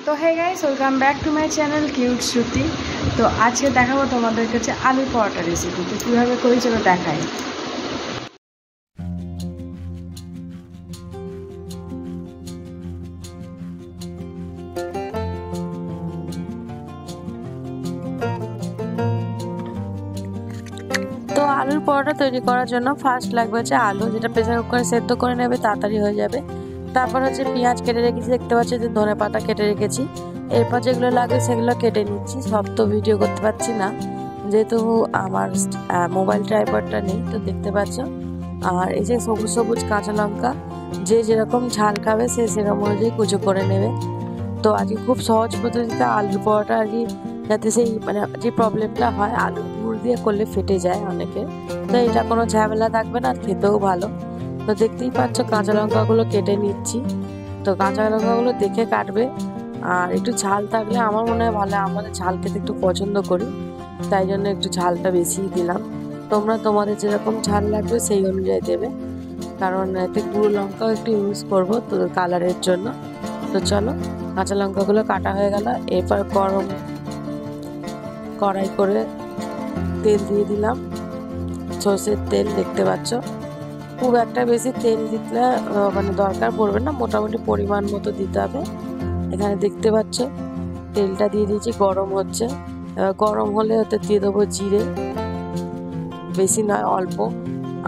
তো hey guys, welcome back to my channel cute Shruti. তো আজকে দেখাবো তোমাদের কাছে আলুর পরোটা রেসিপি। তো কীভাবে করি চলো দেখাই। তো আলুর পরোটা তৈরি করার জন্য ফার্স্ট লাগবে হচ্ছে আলু, যেটা প্রেসার কুকারে সেদ্ধ করে নেবে, তাড়াতাড়ি হয়ে যাবে। তারপর হচ্ছে পেঁয়াজ কেটে রেখেছি, দেখতে পাচ্ছি যে ধনে পাতা কেটে রেখেছি। এরপর যেগুলো লাগবে সেগুলো কেটে নিচ্ছি। সব তো ভিডিও করতে পারছি না যেহেতু আমার মোবাইল ট্রাইপডটা নেই, তো দেখতে পাচ্ছ। আর এই যে সবুজ সবুজ কাঁচা লঙ্কা, যে যেরকম ঝাল খাবে সে সেরকম অনুযায়ী কুচো করে নেবে। তো আজকে খুব সহজ পদ্ধতিতে আলুর পরোটা আর কি, যাতে সেই যে প্রবলেমটা হয় আলুর পুর দিয়ে করলে ফেটে যায় অনেকে, তো এটা কোনো ঝামেলা থাকবে না, আর খেতেও ভালো। তো দেখতেই পাচ্ছ কাঁচা লঙ্কাগুলো কেটে নিচ্ছি। তো কাঁচা লঙ্কাগুলো দেখে কাটবে, আর একটু ঝাল থাকলে আমার মনে হয় ভালো। আমাদের ঝাল খেতে একটু পছন্দ করি, তাই জন্য একটু ঝালটা বেশিই দিলাম। তোমরা তোমাদের যেরকম ঝাল লাগবে সেই অনুযায়ী দেবে, কারণ এতে গুঁড়ো লঙ্কাও একটু ইউজ করবো তো কালারের জন্য। তো চলো, কাঁচা লঙ্কাগুলো কাটা হয়ে গেল। এরপর গরম কড়াই করে তেল দিয়ে দিলাম, সর্ষের তেল। দেখতে পাচ্ছ খুব একটা বেশি তেল দিতে দরকার পড়বে না, মোটামুটি পরিমাণ মতো দিতে হবে। এখানে দেখতে পাচ্ছ তেলটা দিয়ে দিয়েছি, গরম হচ্ছে। এবার গরম হলে ওতে দিয়ে দেবো জিরে, বেশি নয় অল্প।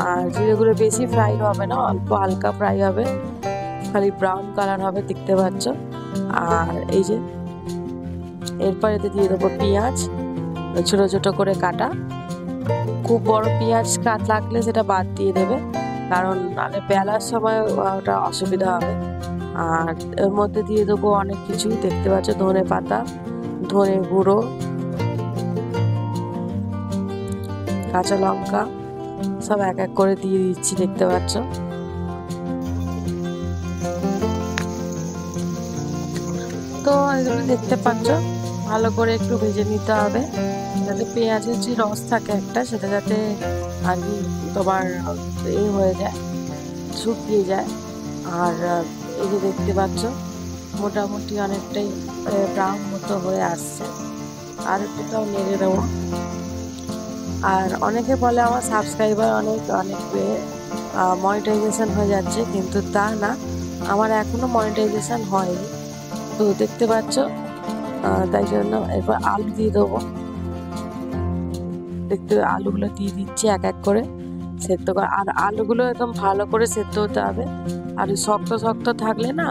আর জিরেগুলো বেশি ফ্রাই হবে না, অল্প হালকা ফ্রাই হবে, খালি ব্রাউন কালার হবে, দেখতে পাচ্ছ। আর এই যে এরপর এতে দিয়ে দেবো পেঁয়াজ, ছোট ছোট করে কাটা। খুব বড় পেঁয়াজ লাগলে সেটা বাদ দিয়ে দেবে, কারণ নাহলে বেলার সময় ওটা অসুবিধা হবে। আর এর মধ্যে দিয়ে দেবো অনেক কিছুই, দেখতে পাচ্ছ ধনে পাতা, ধনে গুঁড়ো, কাঁচা লঙ্কা, সব এক এক করে দিয়ে দিচ্ছি, দেখতে পাচ্ছ। তো এগুলো দেখতে পাচ্ছ ভালো করে একটু ভেজে নিতে হবে, যাতে পেঁয়াজের যে রস থাকে একটা, সেটা যাতে আর কি তোমার হয়ে যায়, শুকিয়ে যায়। আর এই যে দেখতে পাচ্ছ মোটামুটি অনেকটাই ব্রাউন মতো হয়ে আসছে, আর একটুটাও নেড়ে দেবো। আর অনেকে বলে আমার সাবস্ক্রাইবার অনেক মনিটাইজেশন হয়ে যাচ্ছে, কিন্তু তা না, আমার এখনো মনিটাইজেশন হয়নি। তো দেখতে পাচ্ছ, তাই জন্য এরপর আলু দিয়ে দেবো। দেখতে আলুগুলো দিয়ে দিচ্ছি এক এক করে সেদ্ধ করে। আর আলুগুলো একদম ভালো করে সেদ্ধ হতে হবে। আর শক্ত শক্ত থাকলে না,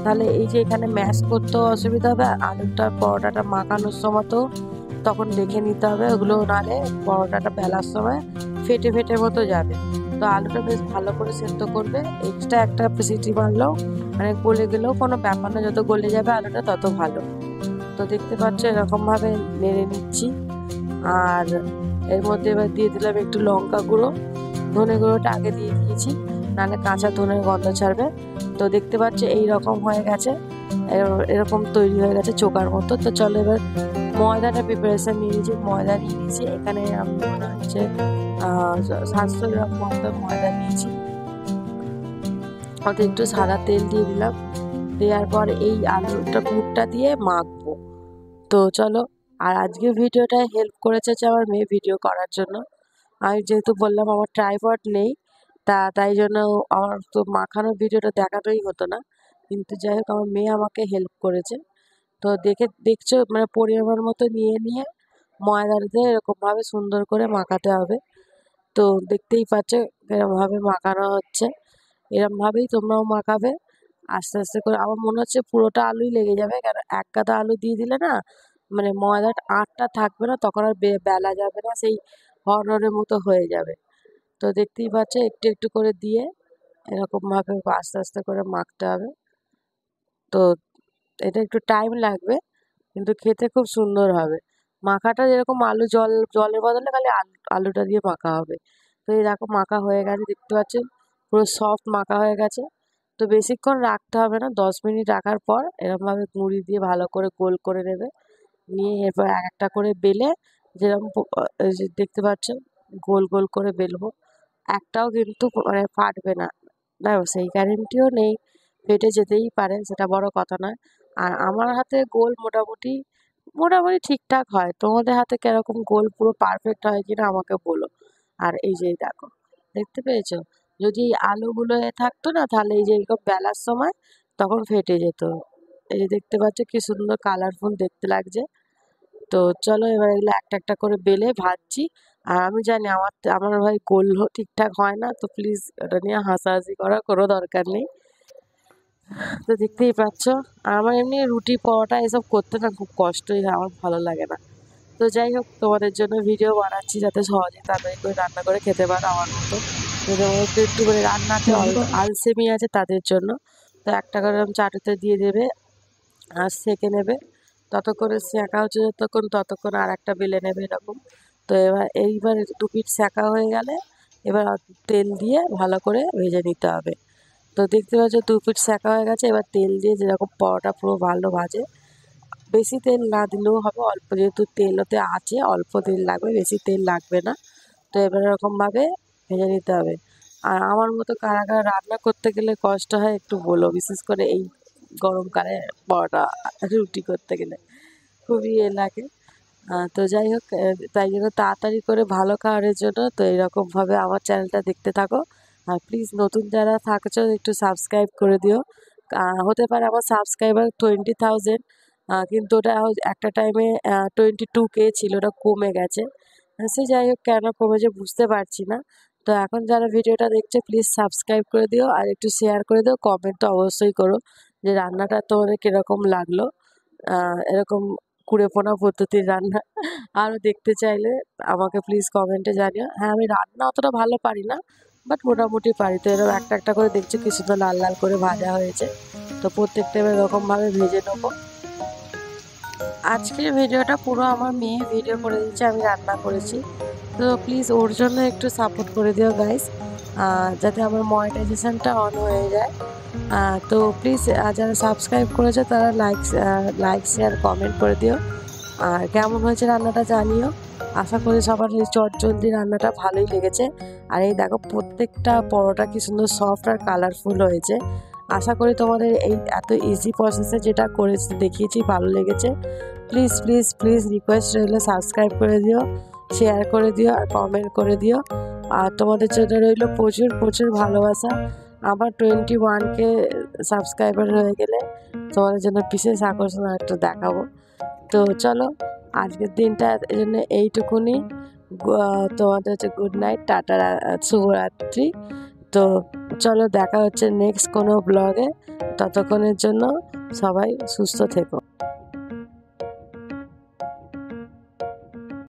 তাহলে এই যে এখানে ম্যাশ করতেও অসুবিধা হবে। আলুটা পরোটাটা মাখানোর সময় তো তখন দেখে নিতে হবে, ওগুলো নাহলে পরোটাটা বেলার সময় ফেটে ফেটে মতো যাবে। তো আলুটা বেশ ভালো করে সেদ্ধ করবে, এক্সট্রা একটা সিটি মারলেও মানে গলে গেলেও কোনো ব্যাপার না, যত গলে যাবে আলুটা তত ভালো। তো দেখতে পাচ্ছ এরকমভাবে নেড়ে নিচ্ছি। আর এর মধ্যে এবার দিয়ে দিলাম একটু লঙ্কা গুঁড়ো, ধনে গুঁড়োটা আগে দিয়ে দিয়েছি, নাহলে কাঁচা ধনের গন্ধ ছাড়বে। তো দেখতে পাচ্ছ এইরকম হয়ে গেছে, এরকম তৈরি হয়ে গেছে চোকার মতো। তো চলো এবার ময়দাটা প্রিপারেশন নিয়ে নিয়েছি, ময়দা নিয়ে নিয়েছি। এখানে আমি মনে হচ্ছে 700 গ্রাম ময়দা নিয়েছি। ওতে একটু সাদা তেল দিয়ে দিলাম, দেওয়ার পর এই আলুটা পুরটা দিয়ে মাখবো। তো চলো, আর আজকে ভিডিওটা হেল্প করেছে যে আমার মেয়ে ভিডিও করার জন্য। আমি যেহেতু বললাম আমার ট্রাইপড নেই, তাই জন্য আমার তো মাখানোর ভিডিওটা দেখানোই হতো না, কিন্তু যাই হোক আমার মেয়ে আমাকে হেল্প করেছে। তো দেখছো পরিমাণ মতো নিয়ে নিয়ে ময়দাটাতে এরকমভাবে সুন্দর করে মাখাতে হবে। তো দেখতেই পাচ্ছ এরকমভাবে মাখানো হচ্ছে, এরকমভাবেই তোমরাও মাখাবে আস্তে আস্তে করে। আমার মনে হচ্ছে পুরোটা আলুই লেগে যাবে, কারণ এক গাদা আলু দিয়ে দিলে না ময়দার আটটা থাকবে না, তখন আর বেলা যাবে না, সেই হরহরের মতো হয়ে যাবে। তো দেখতেই পাচ্ছ একটু একটু করে দিয়ে এরকমভাবে আস্তে আস্তে করে মাখতে হবে। তো এটা একটু টাইম লাগবে, কিন্তু খেতে খুব সুন্দর হবে। মাখাটা যেরকম জলের বদলে খালি আলুটা দিয়ে মাখা হবে। তো এই দেখো মাখা হয়ে গেছে, দেখতে পাচ্ছেন পুরো সফট মাখা হয়ে গেছে। তো বেশিক্ষণ রাখতে হবে না, 10 মিনিট রাখার পর এরকমভাবে মুড়ি দিয়ে ভালো করে গোল করে নেবে, নিয়ে এরপর এক একটা করে বেলে যেরকম এই যে দেখতে পাচ্ছেন গোল গোল করে বেলবো। একটাও কিন্তু ফাটবে না, না সেই গ্যারেন্টিও নেই, ফেটে যেতেই পারে, সেটা বড় কথা নয়। আর আমার হাতে গোল মোটামুটি মোটামুটি ঠিকঠাক হয়। তোমাদের হাতে কিরকম গোল পুরো পারফেক্ট হয় কিনা আমাকে বলো। আর এই যে দেখো, দেখতে পেয়েছো? যদি এই আলুগুলো থাকতো না তাহলে এই যে এরকম বেলার সময় তখন ফেটে যেত। এই যে দেখতে পাচ্ছ কি সুন্দর কালারফুল দেখতে লাগছে। তো চলো এবার এগুলো একটা একটা করে বেলে ভাজছি। আর আমি জানি আমার ভাই গোল ঠিকঠাক হয় না, তো প্লিজ ওটা নিয়ে হাসাহাসি করার কোনো দরকার নেই। তো দেখতেই পাচ্ছ, আর আমার এমনি রুটি পরোটা এসব করতে না খুব কষ্টই হয়, আমার ভালো লাগে না। তো যাই হোক, তোমাদের জন্য ভিডিও বানাচ্ছি যাতে সহজে তাড়াতাড়ি করে রান্না করে খেতে পারো আমার মতো। যদি আমার একটু করে রান্নাতে আলসেমি আছে তাদের জন্য। তো একটা করে চাটুতে দিয়ে দেবে আর সেঁকে নেবে। ততক্ষণে সেঁকা হচ্ছে ততক্ষণ আর একটা বেলে নেবে এরকম। তো এইবার 2 পিঠ সেঁকা হয়ে গেলে এবার তেল দিয়ে ভালো করে ভেজে নিতে হবে। তো দেখতে পাচ্ছ 2 পিঠ সেঁকা হয়ে গেছে, এবার তেল দিয়ে যেরকম পরোটা পুরো ভালো ভাজে। বেশি তেল না দিলেও হবে, অল্প যেহেতু তেল ওতে আছে অল্প তেল লাগবে, বেশি তেল লাগবে না। তো এবার এরকমভাবে ভেজে নিতে হবে। আর আমার মতো কারা কারা রান্না করতে গেলে কষ্ট হয় একটু বলো, বিশেষ করে এই গরমকালে পরোটা রুটি করতে গেলে খুবই লাগে। তো যাই হোক, তাই জন্য তাড়াতাড়ি করে ভালো খাবারের জন্য তো এরকমভাবে আমার চ্যানেলটা দেখতে থাকো। আর প্লিজ নতুন যারা থাকছো একটু সাবস্ক্রাইব করে দিও। হতে পারে আমার সাবস্ক্রাইবার 20,000, কিন্তু ওটা একটা টাইমে 22K ছিল, ওটা কমে গেছে। সে যাই হোক, কেন কমেছে বুঝতে পারছি না। তো এখন যারা ভিডিওটা দেখছো প্লিজ সাবস্ক্রাইব করে দিও আর একটু শেয়ার করে দিও, কমেন্ট তো অবশ্যই করো যে রান্নাটা তোমাদের কীরকম লাগলো। এরকম কুড়েপোনা পদ্ধতির রান্না আরও দেখতে চাইলে আমাকে প্লিজ কমেন্টে জানিও। হ্যাঁ, আমি রান্না অতটা ভালো পারি না, বাট মোটামুটি পারি। তো এরকম একটা একটা করে দেখছি কি সুন্দর লাল লাল করে ভাজা হয়েছে। তো প্রত্যেকটা এবার এরকমভাবে ভেজে নেবো। আজকের ভিডিওটা পুরো আমার মেয়ে ভিডিও করে দিচ্ছে, আমি রান্না করেছি। তো প্লিজ ওর জন্য একটু সাপোর্ট করে দিও গাইস, যাতে আমার মনিটাইজেশনটা অন হয়ে যায়। তো প্লিজ যারা সাবস্ক্রাইব করেছে তারা লাইক শেয়ার কমেন্ট করে দিও। আর কেমন হয়েছে রান্নাটা জানিও। আশা করি সবার এই চটজলদি রান্নাটা ভালোই লেগেছে। আর এই দেখো প্রত্যেকটা পরোটা কি সুন্দর সফট আর কালারফুল হয়েছে। আশা করি তোমাদের এই এত ইজি প্রসেসে যেটা করেছি দেখিয়েছি ভালো লেগেছে। প্লিজ প্লিজ প্লিজ রিকোয়েস্ট রইলো সাবস্ক্রাইব করে দিও, শেয়ার করে দিও আর কমেন্ট করে দিও। আর তোমাদের জন্য রইলো প্রচুর প্রচুর ভালোবাসা। আমার 21K সাবস্ক্রাইবার হয়ে গেলে তোমাদের জন্য বিশেষ আকর্ষণ একটা দেখাবো। তো চলো আজকের দিনটা এই জন্য এইটুকুনি। তোমাদের হচ্ছে গুড নাইট, টাটা, শুভরাত্রি। তো চলো দেখা হচ্ছে নেক্সট কোনো ব্লগে। ততক্ষণের জন্য সবাই সুস্থ থেকো।